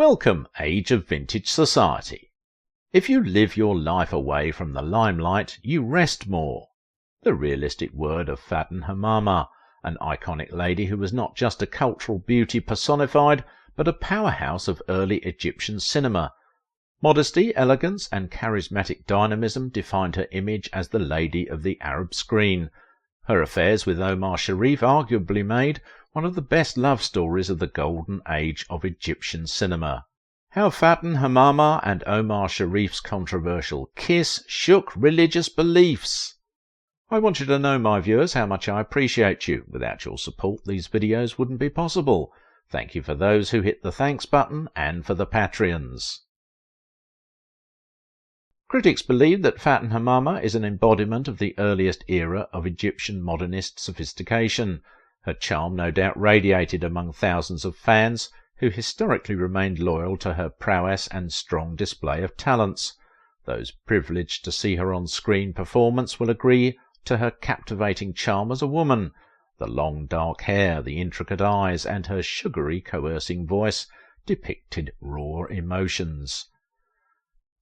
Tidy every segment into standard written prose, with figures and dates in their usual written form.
Welcome, age of vintage society. If you live your life away from the limelight, you rest more. The realistic word of Faten Hamama, an iconic lady who was not just a cultural beauty personified, but a powerhouse of early Egyptian cinema. Modesty, elegance, and charismatic dynamism defined her image as the lady of the Arab screen. Her affairs with Omar Sharif arguably made one of the best love stories of the golden age of Egyptian cinema. How Faten Hamama and Omar Sharif's controversial kiss shook religious beliefs. I want you to know, my viewers, how much I appreciate you. Without your support, these videos wouldn't be possible. Thank you for those who hit the thanks button and for the Patreons. Critics believe that Faten Hamama is an embodiment of the earliest era of Egyptian modernist sophistication. Her charm no doubt radiated among thousands of fans who historically remained loyal to her prowess and strong display of talents. Those privileged to see her on-screen performance will agree to her captivating charm as a woman. The long dark hair, the intricate eyes, and her sugary, coercing voice depicted raw emotions.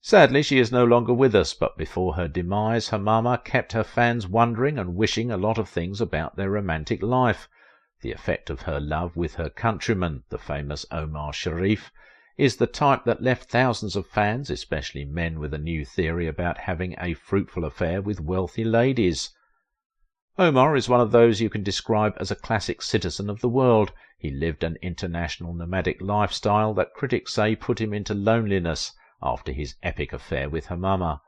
Sadly, she is no longer with us, but before her demise, Hamama kept her fans wondering and wishing a lot of things about their romantic life. The effect of her love with her countryman, the famous Omar Sharif, is the type that left thousands of fans, especially men, with a new theory about having a fruitful affair with wealthy ladies. Omar is one of those you can describe as a classic citizen of the world. He lived an international nomadic lifestyle that critics say put him into loneliness after his epic affair with Hamama.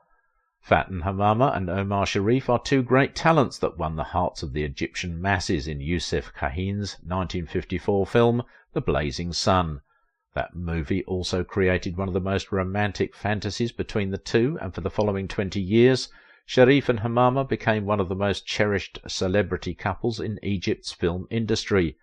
Faten Hamama and Omar Sharif are two great talents that won the hearts of the Egyptian masses in Youssef Kahin's 1954 film, The Blazing Sun. That movie also created one of the most romantic fantasies between the two, and for the following 20 years, Sharif and Hamama became one of the most cherished celebrity couples in Egypt's film industry.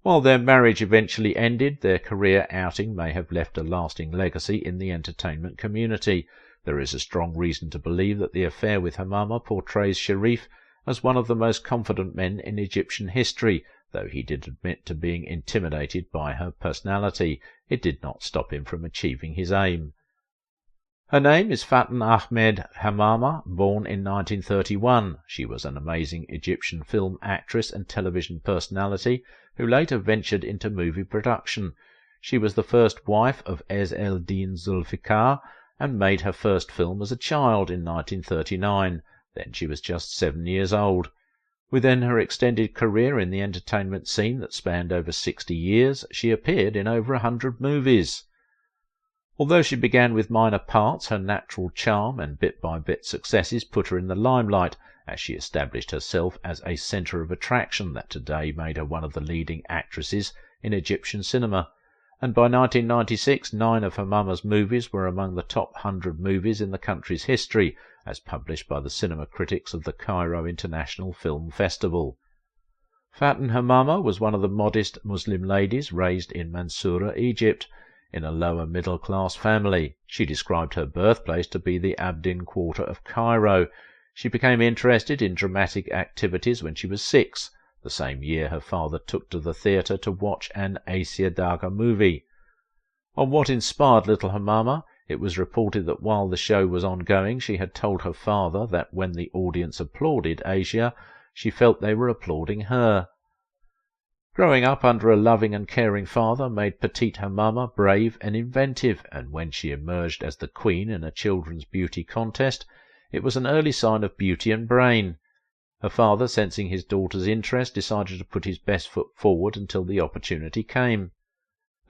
While their marriage eventually ended, their career outing may have left a lasting legacy in the entertainment community. There is a strong reason to believe that the affair with Hamama portrays Sharif as one of the most confident men in Egyptian history. Though he did admit to being intimidated by her personality, it did not stop him from achieving his aim. Her name is Faten Ahmed Hamama, born in 1931. She was an amazing Egyptian film actress and television personality who later ventured into movie production. She was the first wife of Ez el-Din Zulfikar and made her first film as a child in 1939. Then she was just 7 years old. Within her extended career in the entertainment scene that spanned over 60 years, she appeared in over 100 movies. Although she began with minor parts, her natural charm and bit-by-bit successes put her in the limelight as she established herself as a centre of attraction that today made her one of the leading actresses in Egyptian cinema. And by 1996, 9 of Hamama's movies were among the top 100 movies in the country's history, as published by the cinema critics of the Cairo International Film Festival. Faten Hamama was one of the modest Muslim ladies raised in Mansoura, Egypt, in a lower middle-class family. She described her birthplace to be the Abdin quarter of Cairo. She became interested in dramatic activities when she was 6. The same year her father took to the theatre to watch an Asia Daga movie. On what inspired little Hamama, it was reported that while the show was ongoing she had told her father that when the audience applauded Asia, she felt they were applauding her. Growing up under a loving and caring father made petite Hamama brave and inventive, and when she emerged as the queen in a children's beauty contest, it was an early sign of beauty and brain. Her father, sensing his daughter's interest, decided to put his best foot forward until the opportunity came.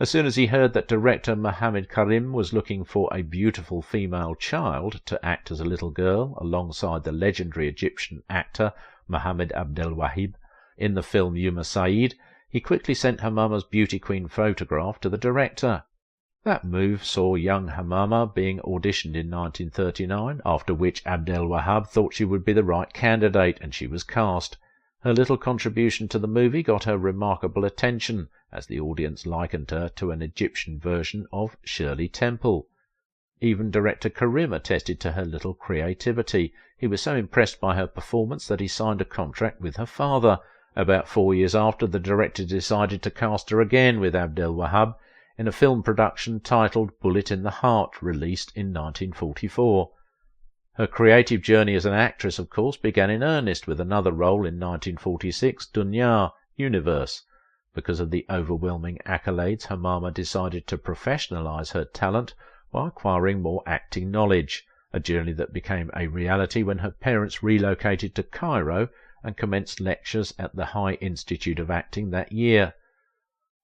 As soon as he heard that director Mohammed Karim was looking for a beautiful female child to act as a little girl alongside the legendary Egyptian actor Mohammed Abdel Wahib in the film Yuma Said, he quickly sent Hamama's beauty queen photograph to the director. That move saw young Hamama being auditioned in 1939, after which Abdel Wahab thought she would be the right candidate, and she was cast. Her little contribution to the movie got her remarkable attention, as the audience likened her to an Egyptian version of Shirley Temple. Even director Karim attested to her little creativity. He was so impressed by her performance that he signed a contract with her father. About 4 years after, the director decided to cast her again with Abdel Wahab in a film production titled Bullet in the Heart, released in 1944. Her creative journey as an actress, of course, began in earnest with another role in 1946, Dunya, Universe. Because of the overwhelming accolades, Hamama decided to professionalize her talent by acquiring more acting knowledge, a journey that became a reality when her parents relocated to Cairo and commenced lectures at the High Institute of Acting that year.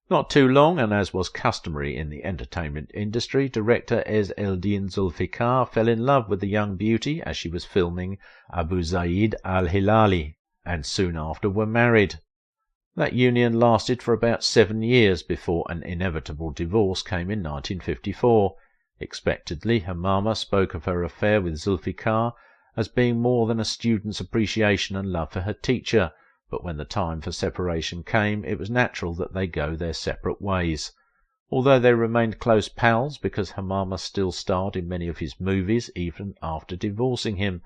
Not too long, and as was customary in the entertainment industry, director Ez Eldin Zulfikar fell in love with the young beauty as she was filming Abu Zaid al-Hilali, and soon after were married. That union lasted for about 7 years before an inevitable divorce came in 1954. Expectedly, Hamama spoke of her affair with Zulfikar as being more than a student's appreciation and love for her teacher, but when the time for separation came, it was natural that they go their separate ways. Although they remained close pals because Hamama still starred in many of his movies even after divorcing him.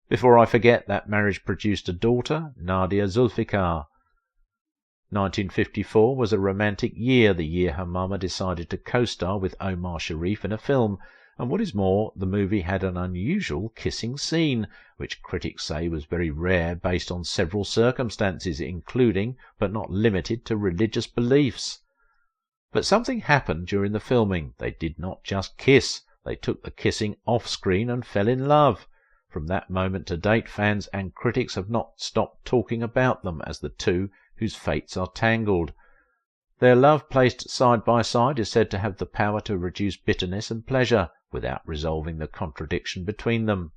Before I forget, that marriage produced a daughter, Nadia Zulfikar. 1954 was a romantic year, the year Hamama decided to co-star with Omar Sharif in a film, and what is more, the movie had an unusual kissing scene, which critics say was very rare based on several circumstances, including, but not limited to, religious beliefs. But something happened during the filming. They did not just kiss, they took the kissing off-screen and fell in love. From that moment to date, fans and critics have not stopped talking about them as the two whose fates are tangled. Their love, placed side by side, is said to have the power to reduce bitterness and pleasure, without resolving the contradiction between them.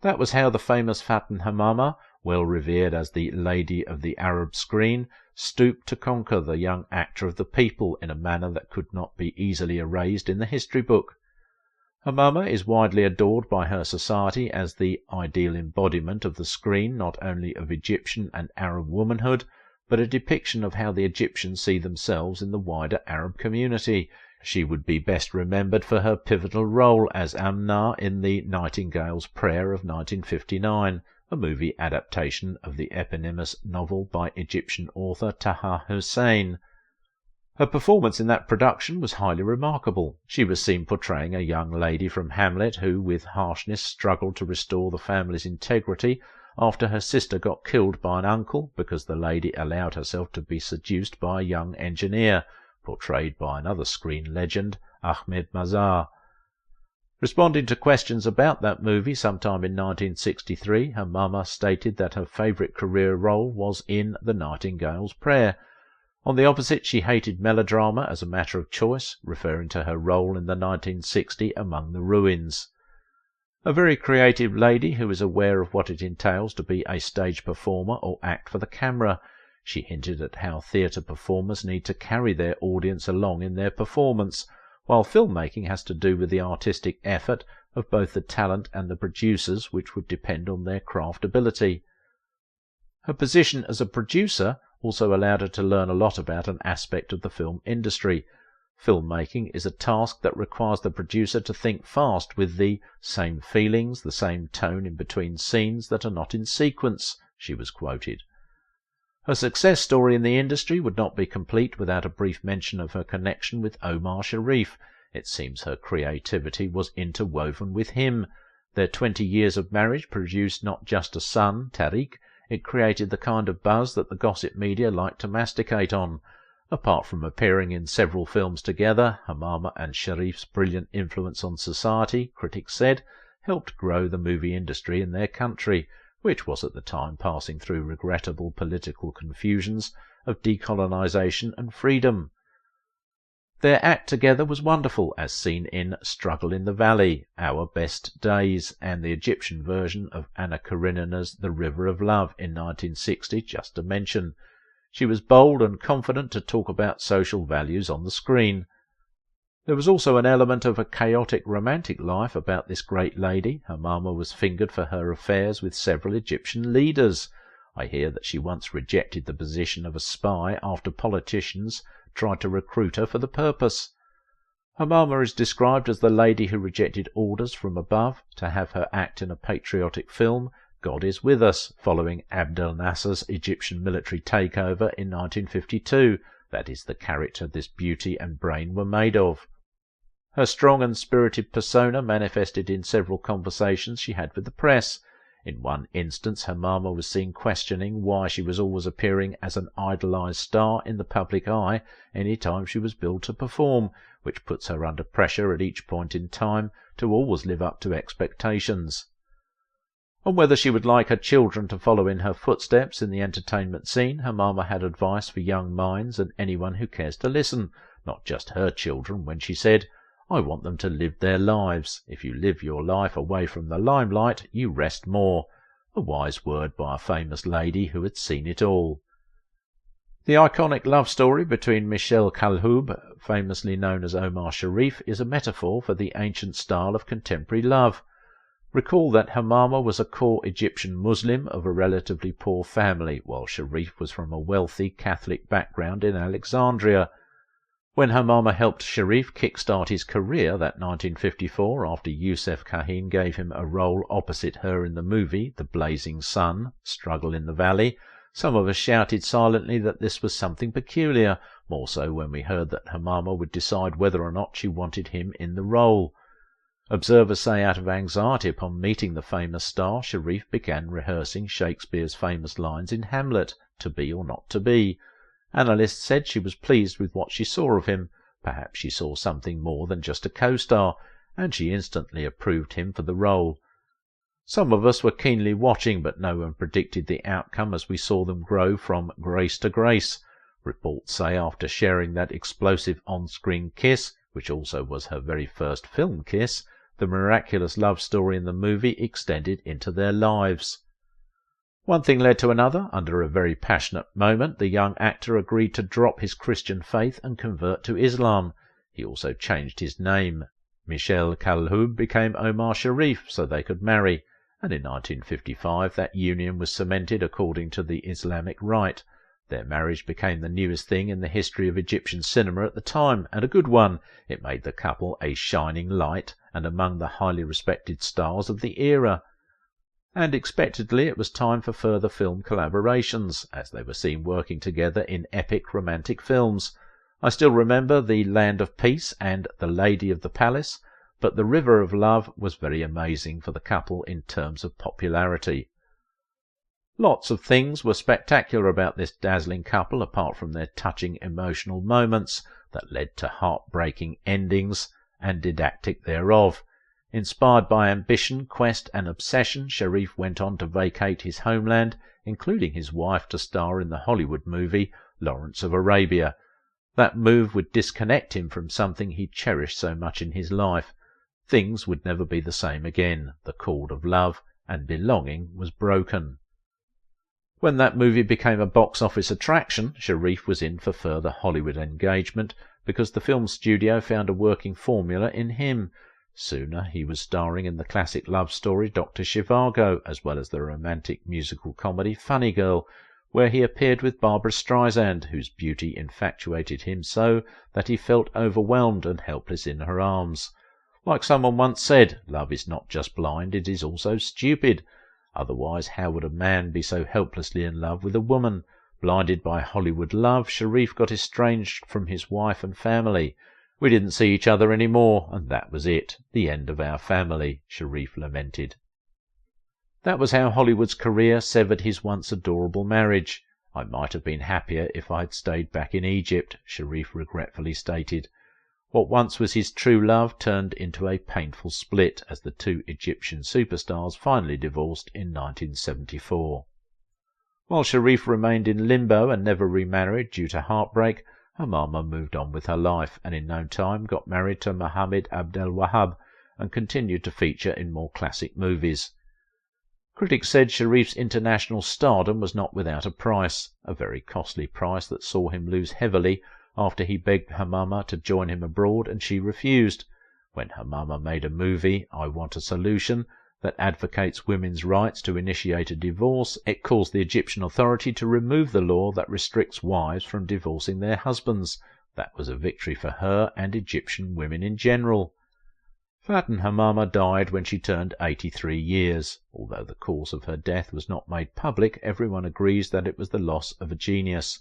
That was how the famous Faten Hamama, well revered as the Lady of the Arab Screen, stooped to conquer the young actor of the people in a manner that could not be easily erased in the history book. Hamama is widely adored by her society as the ideal embodiment of the screen, not only of Egyptian and Arab womanhood, but a depiction of how the Egyptians see themselves in the wider Arab community. She would be best remembered for her pivotal role as Amna in The Nightingale's Prayer of 1959, a movie adaptation of the eponymous novel by Egyptian author Taha Hussein. Her performance in that production was highly remarkable. She was seen portraying a young lady from Hamlet who, with harshness, struggled to restore the family's integrity after her sister got killed by an uncle because the lady allowed herself to be seduced by a young engineer, portrayed by another screen legend, Ahmed Mazar. Responding to questions about that movie sometime in 1963, Hamama stated that her favourite career role was in The Nightingale's Prayer. On the opposite, she hated melodrama as a matter of choice, referring to her role in the 1960 Among the Ruins. A very creative lady who is aware of what it entails to be a stage performer or act for the camera. She hinted at how theatre performers need to carry their audience along in their performance, while filmmaking has to do with the artistic effort of both the talent and the producers, which would depend on their craft ability. Her position as a producer also allowed her to learn a lot about an aspect of the film industry. Filmmaking is a task that requires the producer to think fast with the same feelings, the same tone in between scenes that are not in sequence, she was quoted. Her success story in the industry would not be complete without a brief mention of her connection with Omar Sharif. It seems her creativity was interwoven with him. Their 20 years of marriage produced not just a son, Tariq, it created the kind of buzz that the gossip media like to masticate on. Apart from appearing in several films together, Hamama and Sharif's brilliant influence on society, critics said, helped grow the movie industry in their country, which was at the time passing through regrettable political confusions of decolonization and freedom. Their act together was wonderful, as seen in Struggle in the Valley, Our Best Days, and the Egyptian version of Anna Karenina's The River of Love in 1960, just to mention. She was bold and confident to talk about social values on the screen. There was also an element of a chaotic romantic life about this great lady. Hamama was fingered for her affairs with several Egyptian leaders. I hear that she once rejected the position of a spy after politicians tried to recruit her for the purpose. Hamama is described as the lady who rejected orders from above to have her act in a patriotic film, God is With Us, following Abdel Nasser's Egyptian military takeover in 1952, That is the character this beauty and brain were made of. Her strong and spirited persona manifested in several conversations she had with the press. In one instance Hamama was seen questioning why she was always appearing as an idolized star in the public eye any time she was billed to perform, which puts her under pressure at each point in time to always live up to expectations. On whether she would like her children to follow in her footsteps in the entertainment scene, Hamama had advice for young minds and anyone who cares to listen, not just her children, when she said, "I want them to live their lives. If you live your life away from the limelight, you rest more." A wise word by a famous lady who had seen it all. The iconic love story between Michel Khalhoub, famously known as Omar Sharif, is a metaphor for the ancient style of contemporary love. Recall that Hamama was a core Egyptian Muslim of a relatively poor family, while Sharif was from a wealthy Catholic background in Alexandria. When Hamama helped Sharif kick-start his career that 1954 after Youssef Kahin gave him a role opposite her in the movie The Blazing Sun, Struggle in the Valley, some of us shouted silently that this was something peculiar, more so when we heard that Hamama would decide whether or not she wanted him in the role. Observers say out of anxiety upon meeting the famous star, Sharif began rehearsing Shakespeare's famous lines in Hamlet, to be or not to be. Analysts said she was pleased with what she saw of him. Perhaps she saw something more than just a co-star, and she instantly approved him for the role. Some of us were keenly watching, but no one predicted the outcome as we saw them grow from grace to grace. Reports say after sharing that explosive on-screen kiss, which also was her very first film kiss, the miraculous love story in the movie extended into their lives. One thing led to another. Under a very passionate moment, the young actor agreed to drop his Christian faith and convert to Islam. He also changed his name. Michel Khalhoub became Omar Sharif so they could marry, and in 1955 that union was cemented according to the Islamic rite. Their marriage became the newest thing in the history of Egyptian cinema at the time, and a good one. It made the couple a shining light and among the highly respected stars of the era. And expectedly it was time for further film collaborations, as they were seen working together in epic romantic films. I still remember The Land of Peace and The Lady of the Palace, but The River of Love was very amazing for the couple in terms of popularity. Lots of things were spectacular about this dazzling couple apart from their touching emotional moments that led to heartbreaking endings and didactic thereof. Inspired by ambition, quest and obsession, Sharif went on to vacate his homeland, including his wife to star in the Hollywood movie Lawrence of Arabia. That move would disconnect him from something he cherished so much in his life. Things would never be the same again. The cord of love and belonging was broken. When that movie became a box office attraction, Sharif was in for further Hollywood engagement because the film studio found a working formula in him. Sooner he was starring in the classic love story Dr. Zhivago, as well as the romantic musical comedy Funny Girl, where he appeared with Barbra Streisand, whose beauty infatuated him so that he felt overwhelmed and helpless in her arms. Like someone once said, love is not just blind, it is also stupid. Otherwise, how would a man be so helplessly in love with a woman? Blinded by Hollywood love, Sharif got estranged from his wife and family. We didn't see each other any more, and that was it, the end of our family, Sharif lamented. That was how Hollywood's career severed his once adorable marriage. I might have been happier if I had stayed back in Egypt, Sharif regretfully stated. What once was his true love turned into a painful split as the two Egyptian superstars finally divorced in 1974. While Sharif remained in limbo and never remarried due to heartbreak, Hamama moved on with her life and in no time got married to Mohammed Abdel Wahab and continued to feature in more classic movies. Critics said Sharif's international stardom was not without a price, a very costly price that saw him lose heavily after he begged Hamama to join him abroad and she refused. When Hamama made a movie, I Want a Solution, that advocates women's rights to initiate a divorce, it caused the Egyptian authority to remove the law that restricts wives from divorcing their husbands. That was a victory for her and Egyptian women in general. Faten Hamama died when she turned 83 years. Although the cause of her death was not made public, everyone agrees that it was the loss of a genius.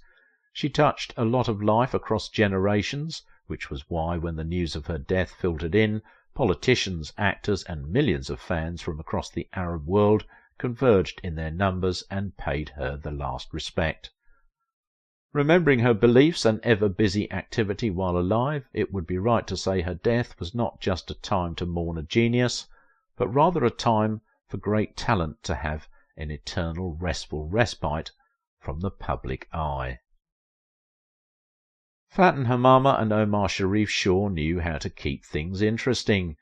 She touched a lot of life across generations, which was why when the news of her death filtered in, politicians, actors, and millions of fans from across the Arab world converged in their numbers and paid her the last respect. Remembering her beliefs and ever-busy activity while alive, it would be right to say her death was not just a time to mourn a genius, but rather a time for great talent to have an eternal restful respite from the public eye. Faten Hamama and Omar Sharif sure knew how to keep things interesting.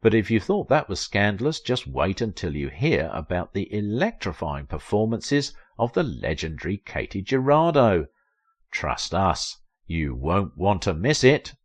But if you thought that was scandalous, just wait until you hear about the electrifying performances of the legendary Katie Girardeau. Trust us, you won't want to miss it.